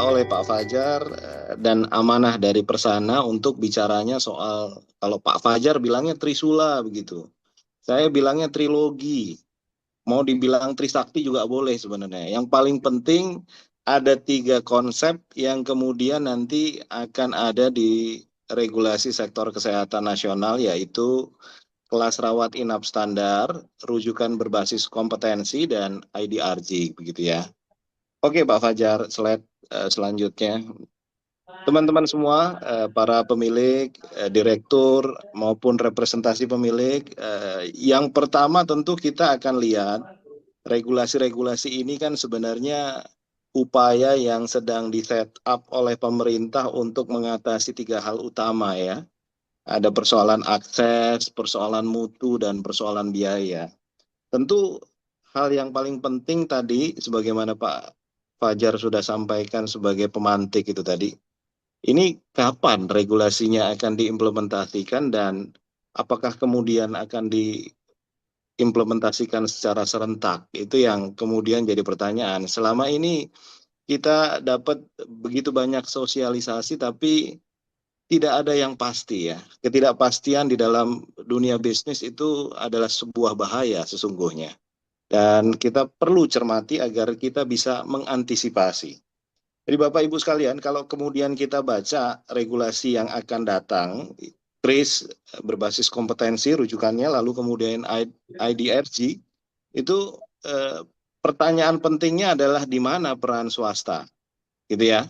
oleh Pak Fajar dan amanah dari Persana untuk bicaranya soal, kalau Pak Fajar bilangnya Trisula begitu. Saya bilangnya trilogi. Mau dibilang Trisakti juga boleh sebenarnya. Yang paling penting ada tiga konsep yang kemudian nanti akan ada di regulasi sektor kesehatan nasional, yaitu kelas rawat inap standar, rujukan berbasis kompetensi, dan IDRG begitu ya. Oke Pak Fajar, slide selanjutnya. Teman-teman semua, para pemilik, direktur maupun representasi pemilik, yang pertama tentu kita akan lihat regulasi-regulasi ini kan sebenarnya upaya yang sedang di-set up oleh pemerintah untuk mengatasi tiga hal utama ya. Ada persoalan akses, persoalan mutu, dan persoalan biaya. Tentu hal yang paling penting tadi, sebagaimana Pak Fajar sudah sampaikan sebagai pemantik itu tadi, ini kapan regulasinya akan diimplementasikan dan apakah kemudian akan diimplementasikan secara serentak? Itu yang kemudian jadi pertanyaan. Selama ini kita dapat begitu banyak sosialisasi tapi tidak ada yang pasti ya. Ketidakpastian di dalam dunia bisnis itu adalah sebuah bahaya sesungguhnya. Dan kita perlu cermati agar kita bisa mengantisipasi. Jadi Bapak Ibu sekalian, kalau kemudian kita baca regulasi yang akan datang, KRIS berbasis kompetensi rujukannya, lalu kemudian IDRG, itu pertanyaan pentingnya adalah di mana peran swasta, gitu ya.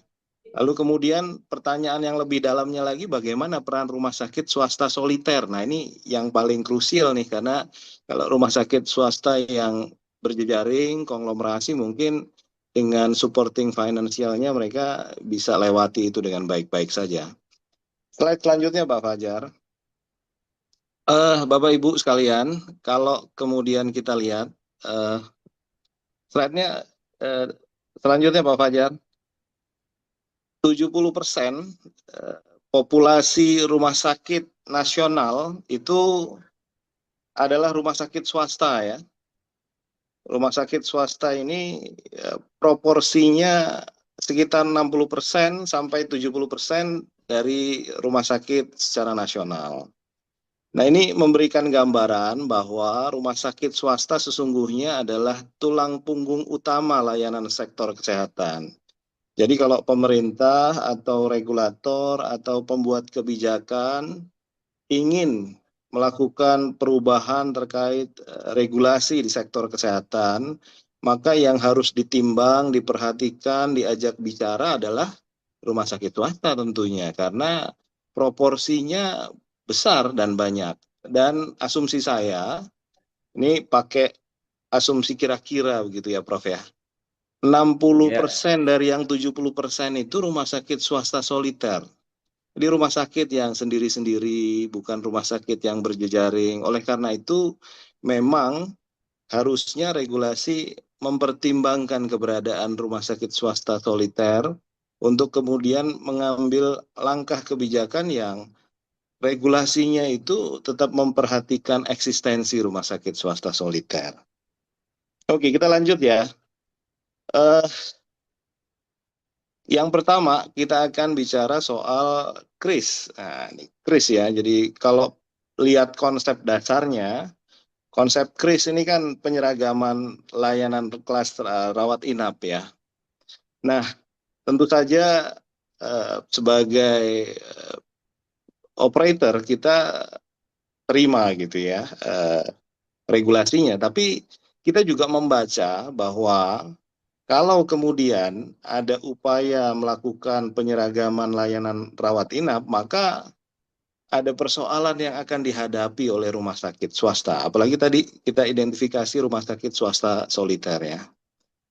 Lalu kemudian pertanyaan yang lebih dalamnya lagi, bagaimana peran rumah sakit swasta soliter. Nah ini yang paling krusial nih, karena kalau rumah sakit swasta yang berjejaring, konglomerasi, mungkin dengan supporting finansialnya mereka bisa lewati itu dengan baik-baik saja. Slide selanjutnya Pak Fajar. Bapak Ibu sekalian, kalau kemudian kita lihat slide-nya selanjutnya Pak Fajar, 70% populasi rumah sakit nasional itu adalah rumah sakit swasta ya. Rumah sakit swasta ini proporsinya sekitar 60% sampai 70% dari rumah sakit secara nasional. Nah ini memberikan gambaran bahwa rumah sakit swasta sesungguhnya adalah tulang punggung utama layanan sektor kesehatan. Jadi kalau pemerintah atau regulator atau pembuat kebijakan ingin melakukan perubahan terkait regulasi di sektor kesehatan, maka yang harus ditimbang, diperhatikan, diajak bicara adalah rumah sakit swasta tentunya, karena proporsinya besar dan banyak. Dan asumsi saya, ini pakai asumsi kira-kira begitu ya Prof ya, 60% dari yang 70% itu rumah sakit swasta soliter. Jadi rumah sakit yang sendiri-sendiri, bukan rumah sakit yang berjejaring. Oleh karena itu, memang harusnya regulasi mempertimbangkan keberadaan rumah sakit swasta soliter untuk kemudian mengambil langkah kebijakan yang regulasinya itu tetap memperhatikan eksistensi rumah sakit swasta soliter. Oke, kita lanjut ya. Yang pertama, kita akan bicara soal KRIS. Nah, ini KRIS ya. Jadi kalau lihat konsep dasarnya, konsep KRIS ini kan penyeragaman layanan kelas rawat inap ya. Nah, tentu saja sebagai operator kita terima gitu ya regulasinya. Tapi kita juga membaca bahwa kalau kemudian ada upaya melakukan penyeragaman layanan rawat inap, maka ada persoalan yang akan dihadapi oleh rumah sakit swasta. Apalagi tadi kita identifikasi rumah sakit swasta soliter ya.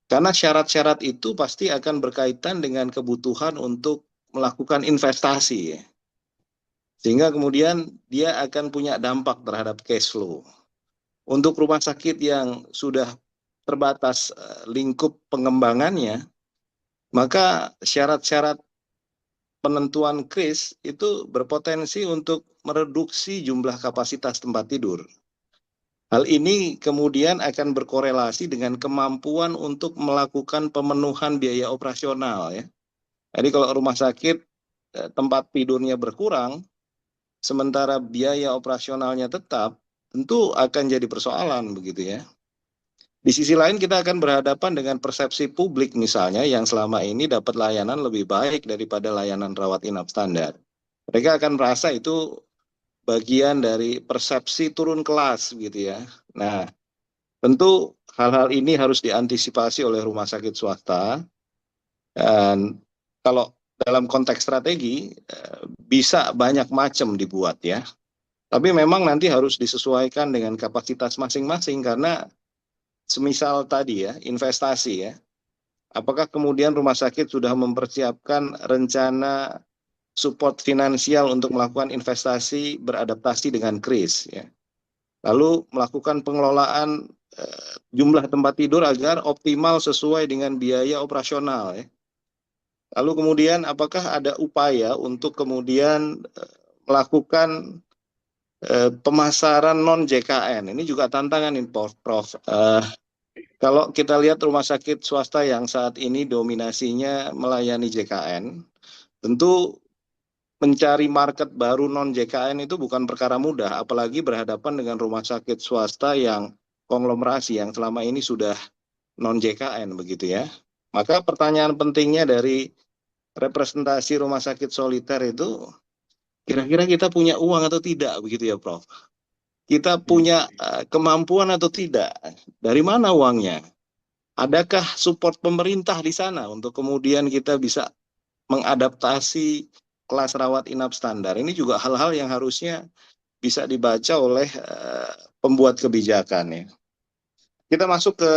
Karena syarat-syarat itu pasti akan berkaitan dengan kebutuhan untuk melakukan investasi ya. Sehingga kemudian dia akan punya dampak terhadap cash flow. Untuk rumah sakit yang sudah terbatas lingkup pengembangannya, maka syarat-syarat penentuan KRIS itu berpotensi untuk mereduksi jumlah kapasitas tempat tidur. Hal ini kemudian akan berkorelasi dengan kemampuan untuk melakukan pemenuhan biaya operasional ya. Jadi kalau rumah sakit tempat tidurnya berkurang, sementara biaya operasionalnya tetap, tentu akan jadi persoalan begitu ya. Di sisi lain kita akan berhadapan dengan persepsi publik misalnya yang selama ini dapat layanan lebih baik daripada layanan rawat inap standar. Mereka akan merasa itu bagian dari persepsi turun kelas gitu ya. Nah, tentu hal-hal ini harus diantisipasi oleh rumah sakit swasta. Dan kalau dalam konteks strategi bisa banyak macam dibuat ya. Tapi memang nanti harus disesuaikan dengan kapasitas masing-masing karena semisal tadi ya, investasi ya. Apakah kemudian rumah sakit sudah mempersiapkan rencana support finansial untuk melakukan investasi beradaptasi dengan kris ya. Lalu melakukan pengelolaan jumlah tempat tidur agar optimal sesuai dengan biaya operasional ya. Lalu kemudian apakah ada upaya untuk kemudian melakukan pemasaran non JKN? Ini juga tantangan ini, Prof. Kalau kita lihat rumah sakit swasta yang saat ini dominasinya melayani JKN, tentu mencari market baru non JKN itu bukan perkara mudah, apalagi berhadapan dengan rumah sakit swasta yang konglomerasi yang selama ini sudah non JKN begitu ya. Maka pertanyaan pentingnya dari representasi rumah sakit soliter itu, kira-kira kita punya uang atau tidak begitu ya Prof? Kita punya kemampuan atau tidak? Dari mana uangnya? Adakah support pemerintah di sana untuk kemudian kita bisa mengadaptasi kelas rawat inap standar? Ini juga hal-hal yang harusnya bisa dibaca oleh pembuat kebijakan ya. Kita masuk ke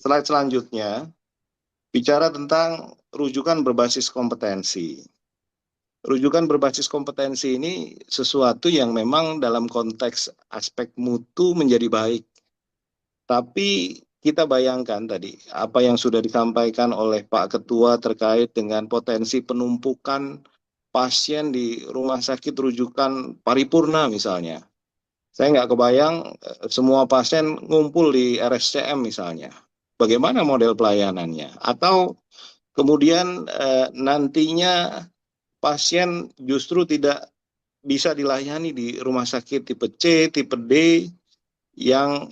slide selanjutnya, bicara tentang rujukan berbasis kompetensi. Rujukan berbasis kompetensi ini sesuatu yang memang dalam konteks aspek mutu menjadi baik. Tapi kita bayangkan tadi apa yang sudah disampaikan oleh Pak Ketua terkait dengan potensi penumpukan pasien di rumah sakit rujukan paripurna misalnya. Saya nggak kebayang semua pasien ngumpul di RSCM misalnya. Bagaimana model pelayanannya? Atau kemudian nantinya pasien justru tidak bisa dilayani di rumah sakit tipe C, tipe D yang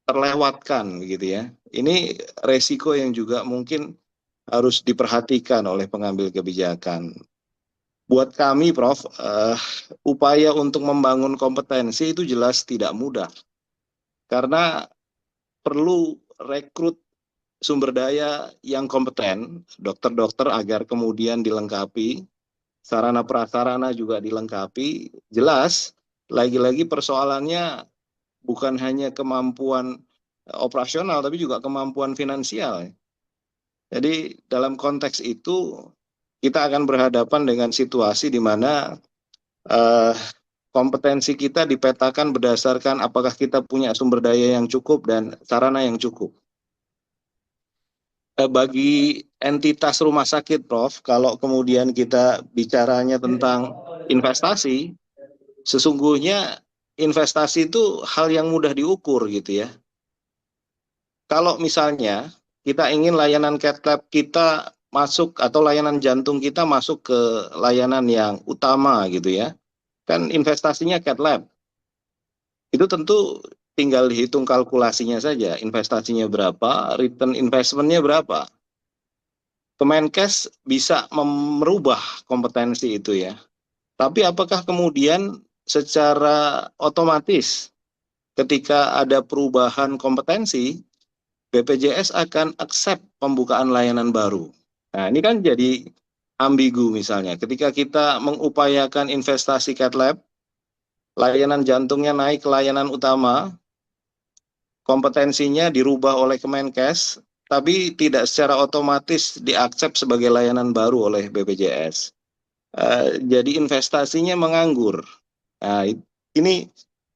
terlewatkan gitu ya. Ini resiko yang juga mungkin harus diperhatikan oleh pengambil kebijakan. Buat kami, Prof, upaya untuk membangun kompetensi itu jelas tidak mudah. Karena perlu rekrut sumber daya yang kompeten, dokter-dokter agar kemudian dilengkapi, sarana prasarana juga dilengkapi. Jelas, lagi-lagi persoalannya bukan hanya kemampuan operasional, tapi juga kemampuan finansial. Jadi dalam konteks itu kita akan berhadapan dengan situasi di mana kompetensi kita dipetakan berdasarkan apakah kita punya sumber daya yang cukup dan sarana yang cukup. Bagi entitas rumah sakit, Prof, kalau kemudian kita bicaranya tentang investasi, sesungguhnya investasi itu hal yang mudah diukur gitu ya. Kalau misalnya kita ingin layanan cath lab kita masuk atau layanan jantung kita masuk ke layanan yang utama gitu ya, kan investasinya cath lab. Itu tentu tinggal dihitung kalkulasinya saja, investasinya berapa, return investment-nya berapa. Kemenkes bisa merubah kompetensi itu ya. Tapi apakah kemudian secara otomatis ketika ada perubahan kompetensi, BPJS akan accept pembukaan layanan baru? Nah, ini kan jadi ambigu misalnya. Ketika kita mengupayakan investasi cath lab, layanan jantungnya naik ke layanan utama, kompetensinya dirubah oleh Kemenkes, tapi tidak secara otomatis diakses sebagai layanan baru oleh BPJS. Jadi investasinya menganggur. Nah, ini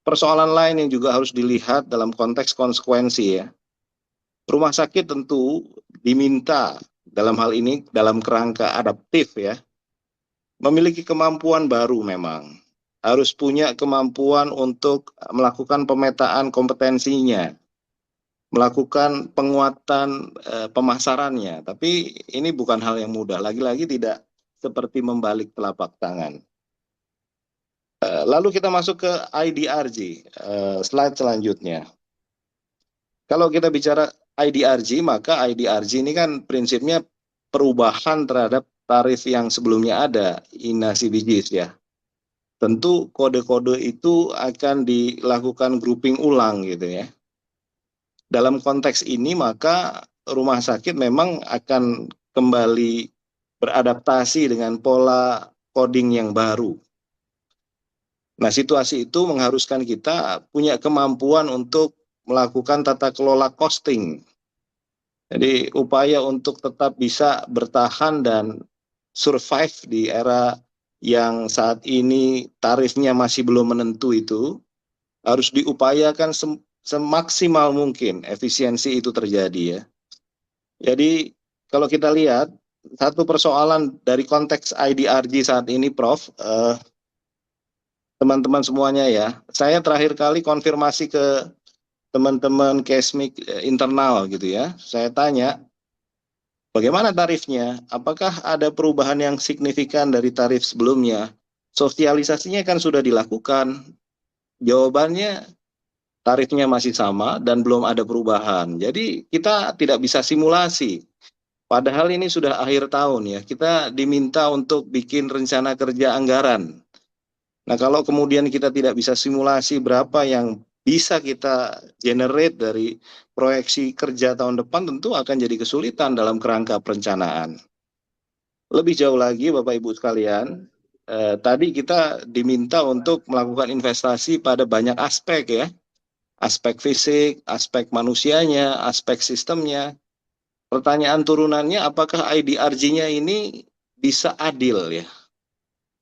persoalan lain yang juga harus dilihat dalam konteks konsekuensi ya. Rumah sakit tentu diminta dalam hal ini dalam kerangka adaptif ya, memiliki kemampuan baru memang. Harus punya kemampuan untuk melakukan pemetaan kompetensinya. melakukan penguatan pemasarannya. Tapi ini bukan hal yang mudah. Lagi-lagi tidak seperti membalik telapak tangan. Lalu kita masuk ke IDRG, slide selanjutnya. Kalau kita bicara IDRG, maka IDRG ini kan prinsipnya perubahan terhadap tarif yang sebelumnya ada, INA CBGs ya. Tentu kode-kode itu akan dilakukan grouping ulang gitu ya. Dalam konteks ini maka rumah sakit memang akan kembali beradaptasi dengan pola coding yang baru. Nah, situasi itu mengharuskan kita punya kemampuan untuk melakukan tata kelola costing. Jadi upaya untuk tetap bisa bertahan dan survive di era yang saat ini tarifnya masih belum menentu itu harus diupayakan semaksimal mungkin efisiensi itu terjadi ya. Jadi kalau kita lihat satu persoalan dari konteks IDRG saat ini Prof, teman-teman semuanya ya, saya terakhir kali konfirmasi ke teman-teman Kesmik internal gitu ya, saya tanya bagaimana tarifnya, apakah ada perubahan yang signifikan dari tarif sebelumnya, sosialisasinya kan sudah dilakukan, jawabannya tarifnya masih sama dan belum ada perubahan. Jadi kita tidak bisa simulasi. Padahal ini sudah akhir tahun ya, kita diminta untuk bikin rencana kerja anggaran. Nah kalau kemudian kita tidak bisa simulasi berapa yang bisa kita generate dari proyeksi kerja tahun depan, tentu akan jadi kesulitan dalam kerangka perencanaan. Lebih jauh lagi Bapak Ibu sekalian, tadi kita diminta untuk melakukan investasi pada banyak aspek ya. Aspek fisik, aspek manusianya, aspek sistemnya. Pertanyaan turunannya, apakah IDRG-nya ini bisa adil ya?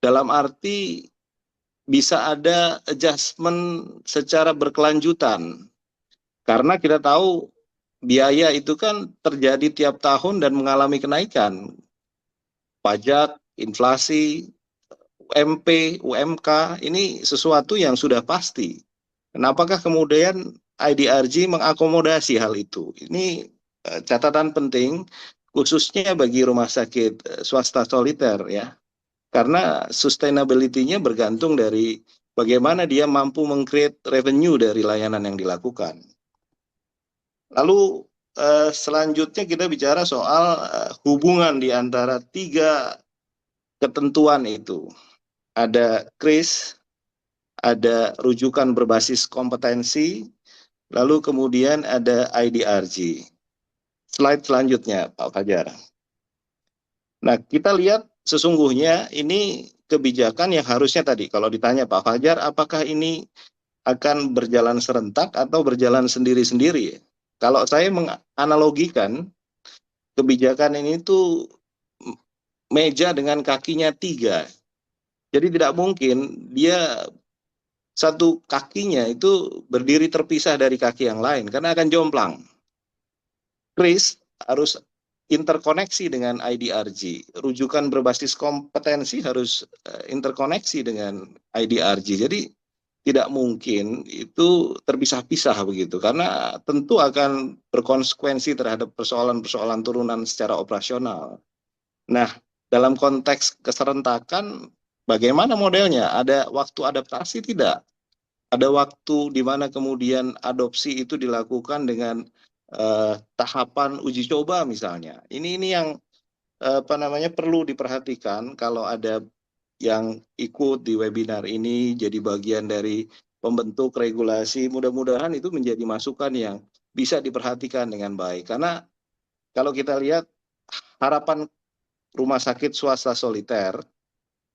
Dalam arti bisa ada adjustment secara berkelanjutan. Karena kita tahu biaya itu kan terjadi tiap tahun dan mengalami kenaikan. Pajak, inflasi, UMP, UMK, ini sesuatu yang sudah pasti. Kenapakah kemudian IDRG mengakomodasi hal itu? Ini catatan penting, khususnya bagi rumah sakit swasta soliter ya. Karena sustainability-nya bergantung dari bagaimana dia mampu meng-create revenue dari layanan yang dilakukan. Lalu selanjutnya kita bicara soal hubungan di antara tiga ketentuan itu. Ada KRIS, ada rujukan berbasis kompetensi, lalu kemudian ada IDRG. Slide selanjutnya, Pak Fajar. Nah, kita lihat sesungguhnya ini kebijakan yang harusnya tadi, kalau ditanya Pak Fajar, apakah ini akan berjalan serentak atau berjalan sendiri-sendiri? Kalau saya menganalogikan, kebijakan ini tuh meja dengan kakinya 3. Jadi tidak mungkin dia satu kakinya itu berdiri terpisah dari kaki yang lain, karena akan jomplang. KRIS harus interkoneksi dengan IDRG. Rujukan berbasis kompetensi harus interkoneksi dengan IDRG. Jadi tidak mungkin itu terpisah-pisah begitu, karena tentu akan berkonsekuensi terhadap persoalan-persoalan turunan secara operasional. Nah, dalam konteks keserentakan, bagaimana modelnya? Ada waktu adaptasi tidak? Ada waktu di mana kemudian adopsi itu dilakukan dengan tahapan uji coba misalnya. Ini yang perlu diperhatikan kalau ada yang ikut di webinar ini jadi bagian dari pembentuk regulasi. Mudah-mudahan itu menjadi masukan yang bisa diperhatikan dengan baik. Karena kalau kita lihat harapan rumah sakit swasta soliter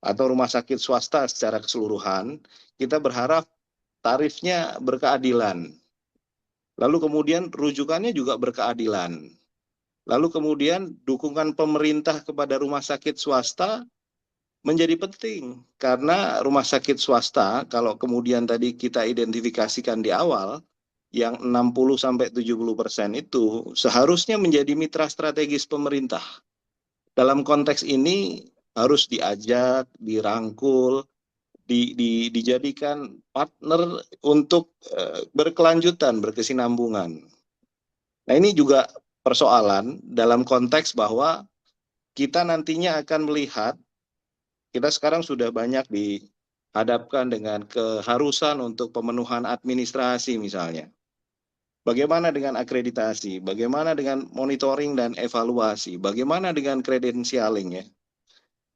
atau rumah sakit swasta secara keseluruhan, kita berharap tarifnya berkeadilan. Lalu kemudian rujukannya juga berkeadilan. Lalu kemudian dukungan pemerintah kepada rumah sakit swasta menjadi penting. Karena rumah sakit swasta, kalau kemudian tadi kita identifikasikan di awal, yang 60-70% itu seharusnya menjadi mitra strategis pemerintah. Dalam konteks ini harus diajak, dirangkul, dijadikan partner untuk berkelanjutan, berkesinambungan. Nah, ini juga persoalan dalam konteks bahwa kita nantinya akan melihat, kita sekarang sudah banyak dihadapkan dengan keharusan untuk pemenuhan administrasi misalnya. Bagaimana dengan akreditasi? Bagaimana dengan monitoring dan evaluasi? Bagaimana dengan credentialing ya?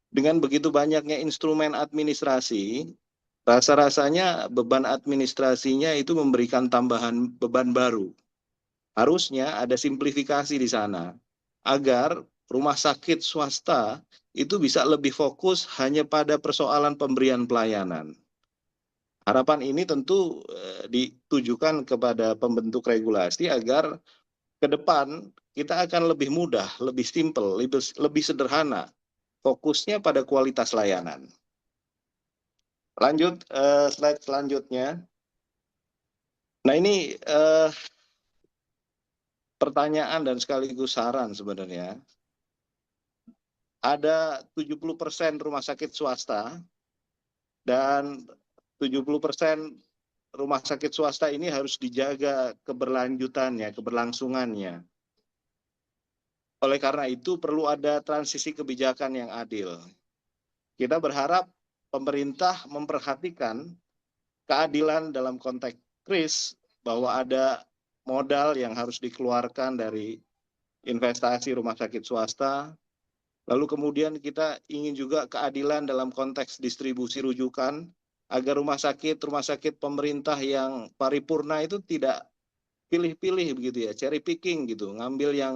Dengan begitu banyaknya instrumen administrasi, rasa-rasanya beban administrasinya itu memberikan tambahan beban baru. Harusnya ada simplifikasi di sana, agar rumah sakit swasta itu bisa lebih fokus hanya pada persoalan pemberian pelayanan. Harapan ini tentu ditujukan kepada pembentuk regulasi agar ke depan kita akan lebih mudah, lebih simpel, lebih sederhana, fokusnya pada kualitas layanan. Lanjut, slide selanjutnya. Nah, ini pertanyaan dan sekaligus saran sebenarnya. Ada 70% rumah sakit swasta dan 70% rumah sakit swasta ini harus dijaga keberlanjutannya, keberlangsungannya. Oleh karena itu perlu ada transisi kebijakan yang adil. Kita berharap pemerintah memperhatikan keadilan dalam konteks kris, bahwa ada modal yang harus dikeluarkan dari investasi rumah sakit swasta. Lalu kemudian kita ingin juga keadilan dalam konteks distribusi rujukan, agar rumah sakit pemerintah yang paripurna itu tidak pilih-pilih begitu ya, cherry picking gitu, ngambil yang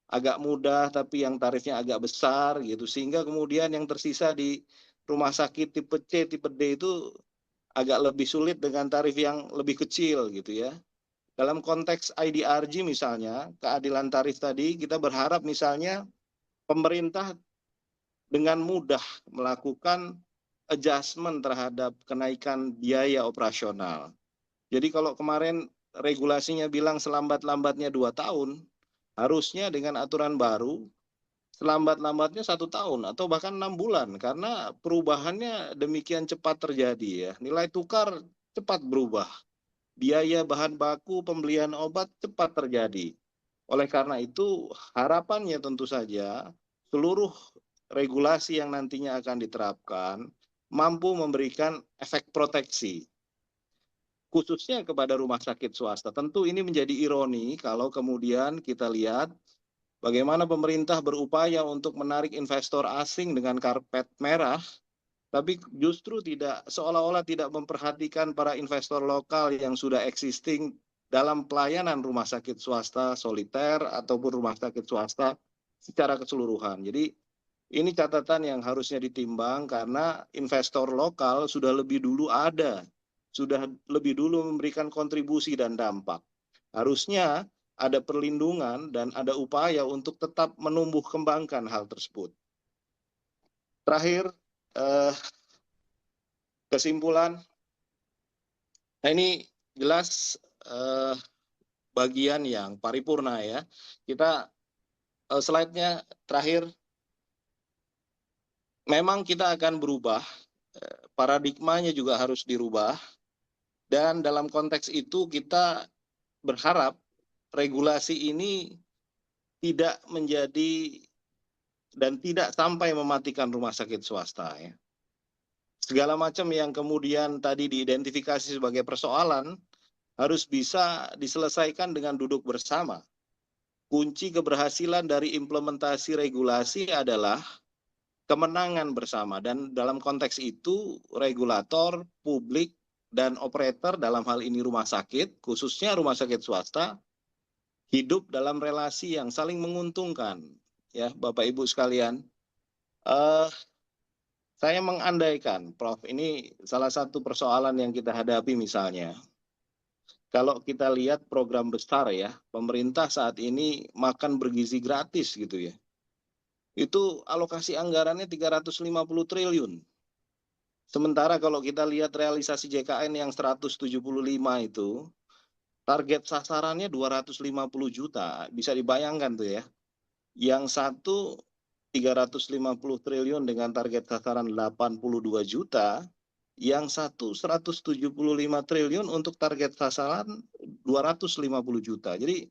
agak mudah tapi yang tarifnya agak besar gitu, sehingga kemudian yang tersisa di rumah sakit tipe C, tipe D itu agak lebih sulit dengan tarif yang lebih kecil gitu ya. Dalam konteks IDRG misalnya, keadilan tarif tadi, kita berharap misalnya pemerintah dengan mudah melakukan adjustment terhadap kenaikan biaya operasional. Jadi kalau kemarin regulasinya bilang selambat-lambatnya 2 tahun, harusnya dengan aturan baru selambat-lambatnya 1 tahun atau bahkan 6 bulan, karena perubahannya demikian cepat terjadi ya. Nilai tukar cepat berubah, biaya bahan baku pembelian obat cepat terjadi. Oleh karena itu harapannya tentu saja seluruh regulasi yang nantinya akan diterapkan mampu memberikan efek proteksi, khususnya kepada rumah sakit swasta. Tentu ini menjadi ironi kalau kemudian kita lihat bagaimana pemerintah berupaya untuk menarik investor asing dengan karpet merah, tapi justru tidak, seolah-olah tidak memperhatikan para investor lokal yang sudah existing dalam pelayanan rumah sakit swasta soliter ataupun rumah sakit swasta secara keseluruhan. Jadi ini catatan yang harusnya ditimbang, karena investor lokal sudah lebih dulu ada, sudah lebih dulu memberikan kontribusi dan dampak. Harusnya ada perlindungan dan ada upaya untuk tetap menumbuh kembangkan hal tersebut. Terakhir, kesimpulan. Nah, ini jelas bagian yang paripurna ya. Kita slide-nya terakhir. Memang kita akan berubah, paradigmanya juga harus dirubah, dan dalam konteks itu kita berharap regulasi ini tidak menjadi dan tidak sampai mematikan rumah sakit swasta ya. Segala macam yang kemudian tadi diidentifikasi sebagai persoalan harus bisa diselesaikan dengan duduk bersama. Kunci keberhasilan dari implementasi regulasi adalah kemenangan bersama, dan dalam konteks itu regulator, publik, dan operator dalam hal ini rumah sakit, khususnya rumah sakit swasta, hidup dalam relasi yang saling menguntungkan. Ya, Bapak Ibu sekalian, saya mengandaikan, Prof, ini salah satu persoalan yang kita hadapi misalnya. Kalau kita lihat program besar ya, pemerintah saat ini makan bergizi gratis gitu ya. Itu alokasi anggarannya 350 triliun. Sementara kalau kita lihat realisasi JKN yang 175 itu, target sasarannya 250 juta. Bisa dibayangkan tuh ya. Yang satu 350 triliun dengan target sasaran 82 juta, yang satu 175 triliun untuk target sasaran 250 juta. Jadi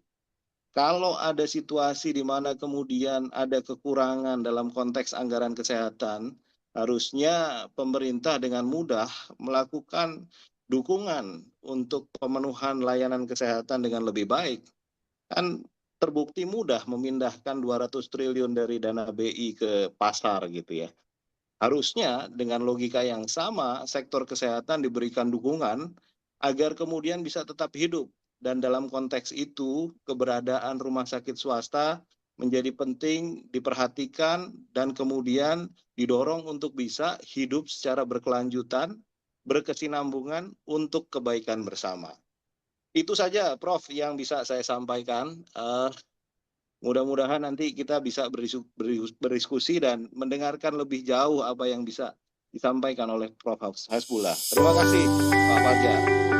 Kalau ada situasi di mana kemudian ada kekurangan dalam konteks anggaran kesehatan, harusnya pemerintah dengan mudah melakukan dukungan untuk pemenuhan layanan kesehatan dengan lebih baik. Kan terbukti mudah memindahkan 200 triliun dari dana BI ke pasar gitu ya. Harusnya dengan logika yang sama, sektor kesehatan diberikan dukungan agar kemudian bisa tetap hidup. Dan dalam konteks itu, keberadaan rumah sakit swasta menjadi penting diperhatikan dan kemudian didorong untuk bisa hidup secara berkelanjutan, berkesinambungan untuk kebaikan bersama. Itu saja, Prof, yang bisa saya sampaikan. Mudah-mudahan nanti kita bisa berdiskusi dan mendengarkan lebih jauh apa yang bisa disampaikan oleh Prof. Hasbullah. Terima kasih, Pak Fajar.